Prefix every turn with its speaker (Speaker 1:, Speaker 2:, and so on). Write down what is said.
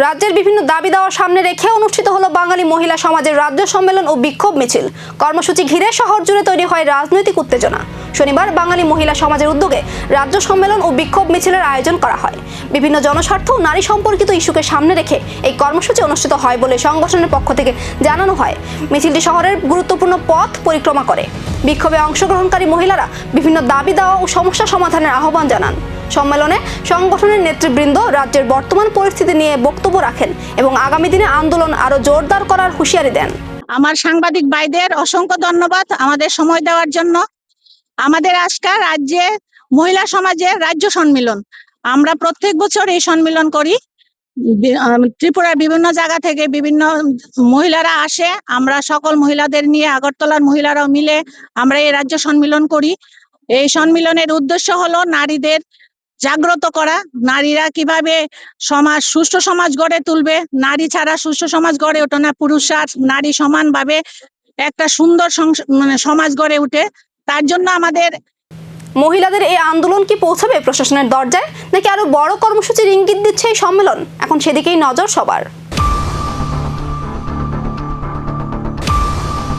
Speaker 1: রাজ্যের বিভিন্ন দাবি দেওয়া সামনে রেখে অনুষ্ঠিত হলো বাঙালি মহিলা সমাজের রাজ্য সম্মেলন ও বিক্ষোভ মিছিল। কর্মসূচি ঘিরে শহর জুড়ে তৈরি হয় রাজনৈতিক উত্তেজনা। শনিবার বাঙালি মহিলা সমাজের উদ্যোগে রাজ্য সম্মেলন ও বিক্ষোভ মিছিলের আয়োজন করা হয়। বিভিন্ন জনস্বার্থ ও নারী সম্পর্কিত ইস্যুকে সামনে রেখে এই কর্মসূচি অনুষ্ঠিত হয় বলে সংগঠনের পক্ষ থেকে জানানো হয়। মিছিলটি শহরের গুরুত্বপূর্ণ পথ পরিক্রমা করে। বিক্ষোভে অংশগ্রহণকারী মহিলারা বিভিন্ন দাবি দেওয়া ও সমস্যা সমাধানের আহ্বান জানান। সম্মেলনে সংগঠনের নেতৃবৃন্দ রাজ্যের বর্তমান পরিস্থিতি নিয়ে বক্তব্য রাখেন এবং আগামী দিনে আন্দোলন আরো জোরদার করার হুঁশিয়ারি দেন।
Speaker 2: আমার সাংবাদিক ভাইদের অসংখ্য ধন্যবাদ আমাদের সময় দেওয়ার জন্য। আমাদের আজকে রাজ্যে মহিলা সমাজের রাজ্য সম্মেলন, আমরা প্রত্যেক বছর এই সম্মেলন করি। ত্রিপুরার বিভিন্ন জায়গা থেকে বিভিন্ন মহিলারা আসে, আমরা সকল মহিলাদের নিয়ে আগরতলার মহিলারাও মিলে আমরা এই রাজ্য সম্মেলন করি। এই সম্মেলনের উদ্দেশ্য হলো নারীদের জাগ্রত করা, নারীরা কিভাবে সুষ্ঠু সমাজ গড়ে তুলবে। নারী ছাড়া সুষ্ঠু সমাজ গড়ে ওঠে না। পুরুষ আর নারী সমানভাবে একটা সুন্দর সমাজ গড়ে উঠে। তার জন্য আমাদের
Speaker 1: মহিলাদের এই আন্দোলন কি পৌঁছাবে প্রশাসনের দরজায়, নাকি আরো বড় কর্মসূচির ইঙ্গিত দিচ্ছে এই সম্মেলন? এখন সেদিকেই নজর সবার।